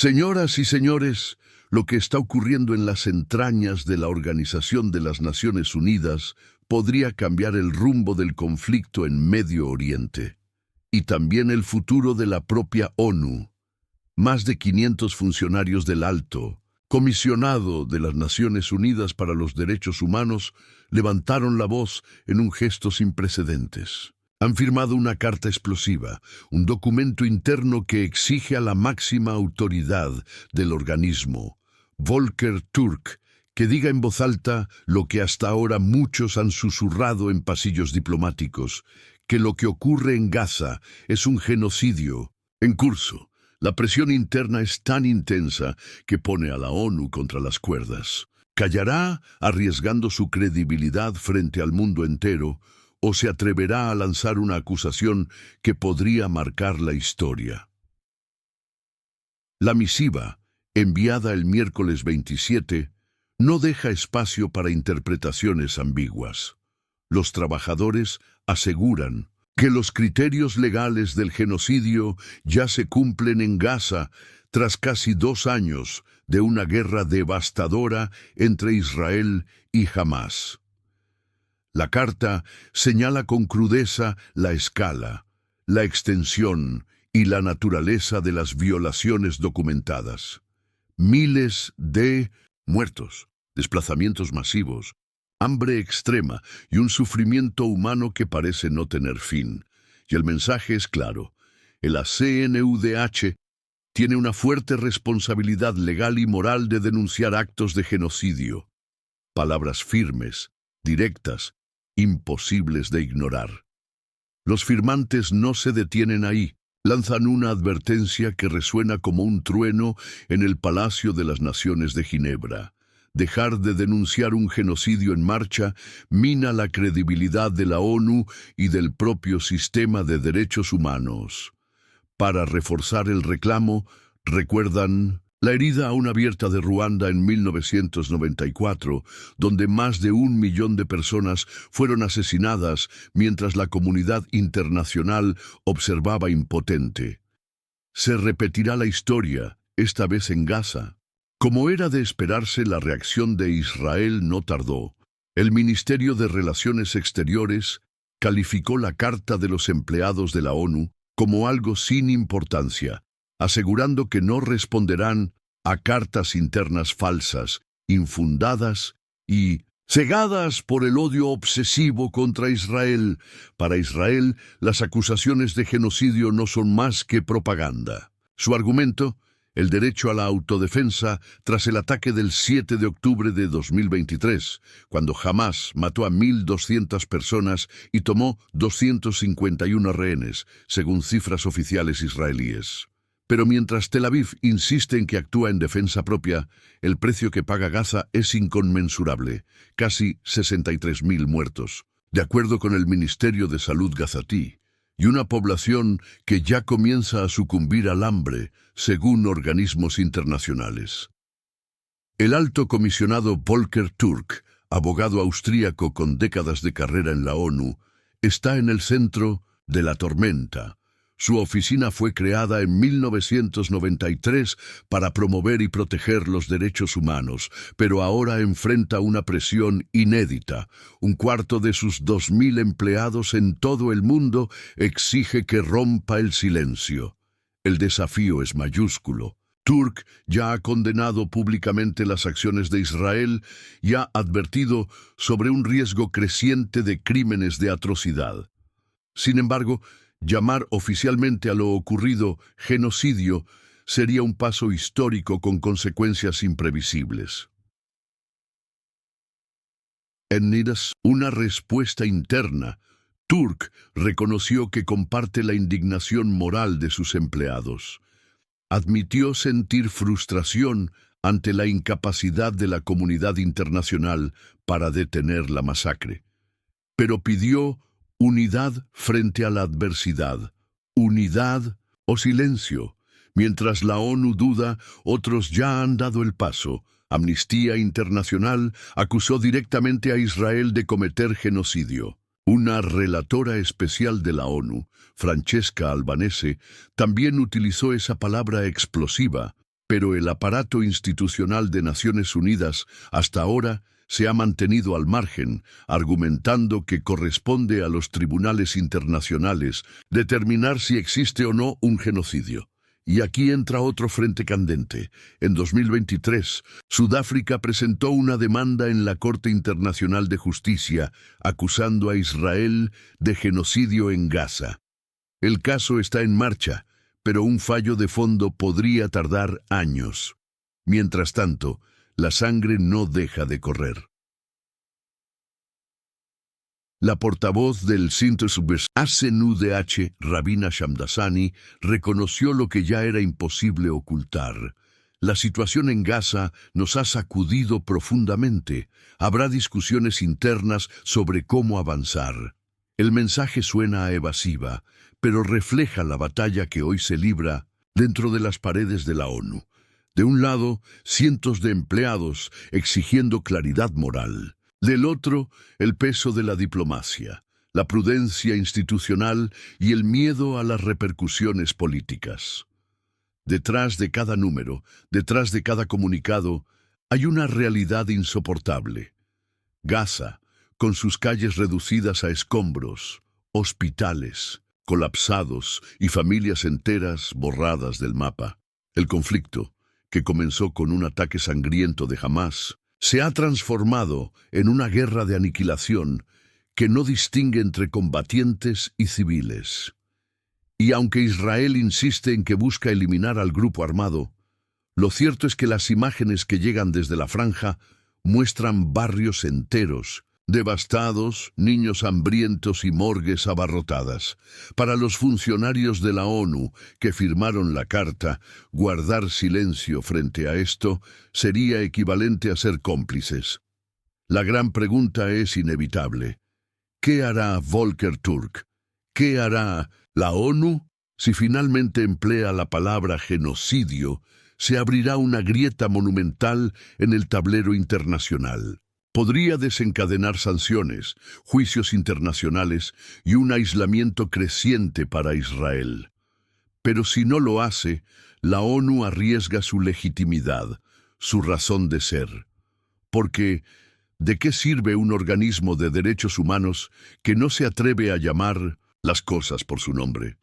Señoras y señores, lo que está ocurriendo en las entrañas de la Organización de las Naciones Unidas podría cambiar el rumbo del conflicto en Medio Oriente y también el futuro de la propia ONU. Más de 500 funcionarios del Alto Comisionado de las Naciones Unidas para los Derechos Humanos levantaron la voz en un gesto sin precedentes. Han firmado una carta explosiva, un documento interno que exige a la máxima autoridad del organismo, Volker Türk, que diga en voz alta lo que hasta ahora muchos han susurrado en pasillos diplomáticos, que lo que ocurre en Gaza es un genocidio en curso. La presión interna es tan intensa que pone a la ONU contra las cuerdas. ¿Callará arriesgando su credibilidad frente al mundo entero o se atreverá a lanzar una acusación que podría marcar la historia? La misiva, enviada el miércoles 27, no deja espacio para interpretaciones ambiguas. Los trabajadores aseguran que los criterios legales del genocidio ya se cumplen en Gaza tras casi 2 años de una guerra devastadora entre Israel y Hamás. La carta señala con crudeza la escala, la extensión y la naturaleza de las violaciones documentadas. Miles de muertos, desplazamientos masivos, hambre extrema y un sufrimiento humano que parece no tener fin. Y el mensaje es claro. El CNUDH tiene una fuerte responsabilidad legal y moral de denunciar actos de genocidio. Palabras firmes, directas, imposibles de ignorar. Los firmantes no se detienen ahí. Lanzan una advertencia que resuena como un trueno en el Palacio de las Naciones de Ginebra. Dejar de denunciar un genocidio en marcha mina la credibilidad de la ONU y del propio sistema de derechos humanos. Para reforzar el reclamo, recuerdan la herida aún abierta de Ruanda en 1994, donde más de 1 millón de personas fueron asesinadas mientras la comunidad internacional observaba impotente. Se repetirá la historia, esta vez en Gaza. Como era de esperarse, la reacción de Israel no tardó. El Ministerio de Relaciones Exteriores calificó la carta de los empleados de la ONU como algo sin importancia, asegurando que no responderán a cartas internas falsas, infundadas y cegadas por el odio obsesivo contra Israel. Para Israel, las acusaciones de genocidio no son más que propaganda. Su argumento: el derecho a la autodefensa tras el ataque del 7 de octubre de 2023, cuando Hamás mató a 1.200 personas y tomó 251 rehenes, según cifras oficiales israelíes. Pero mientras Tel Aviv insiste en que actúa en defensa propia, el precio que paga Gaza es inconmensurable, casi 63.000 muertos, de acuerdo con el Ministerio de Salud gazatí, y una población que ya comienza a sucumbir al hambre, según organismos internacionales. El alto comisionado Volker Türk, abogado austríaco con décadas de carrera en la ONU, está en el centro de la tormenta. Su oficina fue creada en 1993 para promover y proteger los derechos humanos, pero ahora enfrenta una presión inédita. 1/4 de sus 2.000 empleados en todo el mundo exige que rompa el silencio. El desafío es mayúsculo. Türk ya ha condenado públicamente las acciones de Israel y ha advertido sobre un riesgo creciente de crímenes de atrocidad. Sin embargo, llamar oficialmente a lo ocurrido genocidio sería un paso histórico con consecuencias imprevisibles. En Nidas, una respuesta interna, Türk reconoció que comparte la indignación moral de sus empleados. Admitió sentir frustración ante la incapacidad de la comunidad internacional para detener la masacre, pero pidió unidad frente a la adversidad, unidad o silencio. Mientras la ONU duda, otros ya han dado el paso. Amnistía Internacional acusó directamente a Israel de cometer genocidio. Una relatora especial de la ONU, Francesca Albanese, también utilizó esa palabra explosiva, pero el aparato institucional de Naciones Unidas hasta ahora se ha mantenido al margen, argumentando que corresponde a los tribunales internacionales determinar si existe o no un genocidio. Y aquí entra otro frente candente. En 2023, Sudáfrica presentó una demanda en la Corte Internacional de Justicia, acusando a Israel de genocidio en Gaza. El caso está en marcha, pero un fallo de fondo podría tardar años. Mientras tanto, la sangre no deja de correr. La portavoz del ACNUDH, Rabina Shamdasani, reconoció lo que ya era imposible ocultar. La situación en Gaza nos ha sacudido profundamente. Habrá discusiones internas sobre cómo avanzar. El mensaje suena evasiva, pero refleja la batalla que hoy se libra dentro de las paredes de la ONU. De un lado, cientos de empleados exigiendo claridad moral. Del otro, el peso de la diplomacia, la prudencia institucional y el miedo a las repercusiones políticas. Detrás de cada número, detrás de cada comunicado, hay una realidad insoportable. Gaza, con sus calles reducidas a escombros, hospitales colapsados y familias enteras borradas del mapa. El conflicto, que comenzó con un ataque sangriento de Hamás, se ha transformado en una guerra de aniquilación que no distingue entre combatientes y civiles. Y aunque Israel insiste en que busca eliminar al grupo armado, lo cierto es que las imágenes que llegan desde la franja muestran barrios enteros, devastados, niños hambrientos y morgues abarrotadas. Para los funcionarios de la ONU que firmaron la carta, guardar silencio frente a esto sería equivalente a ser cómplices. La gran pregunta es inevitable. ¿Qué hará Volker Turk? ¿Qué hará la ONU? Si finalmente emplea la palabra genocidio, se abrirá una grieta monumental en el tablero internacional. Podría desencadenar sanciones, juicios internacionales y un aislamiento creciente para Israel. Pero si no lo hace, la ONU arriesga su legitimidad, su razón de ser. Porque, ¿de qué sirve un organismo de derechos humanos que no se atreve a llamar las cosas por su nombre?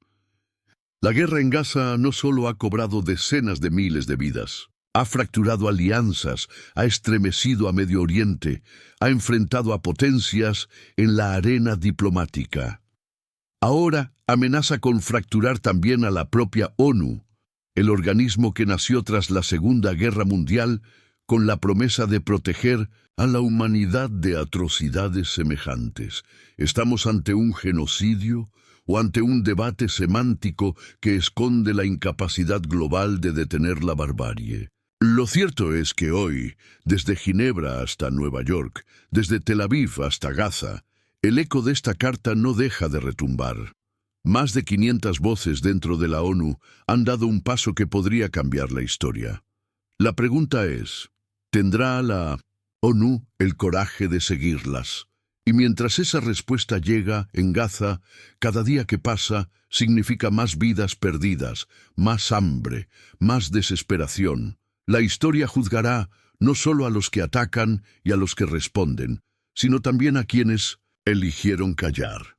La guerra en Gaza no solo ha cobrado decenas de miles de vidas, ha fracturado alianzas, ha estremecido a Medio Oriente, ha enfrentado a potencias en la arena diplomática. Ahora amenaza con fracturar también a la propia ONU, el organismo que nació tras la Segunda Guerra Mundial con la promesa de proteger a la humanidad de atrocidades semejantes. ¿Estamos ante un genocidio o ante un debate semántico que esconde la incapacidad global de detener la barbarie? Lo cierto es que hoy, desde Ginebra hasta Nueva York, desde Tel Aviv hasta Gaza, el eco de esta carta no deja de retumbar. Más de 500 voces dentro de la ONU han dado un paso que podría cambiar la historia. La pregunta es, ¿tendrá la ONU el coraje de seguirlas? Y mientras esa respuesta llega en Gaza, cada día que pasa significa más vidas perdidas, más hambre, más desesperación. La historia juzgará no solo a los que atacan y a los que responden, sino también a quienes eligieron callar.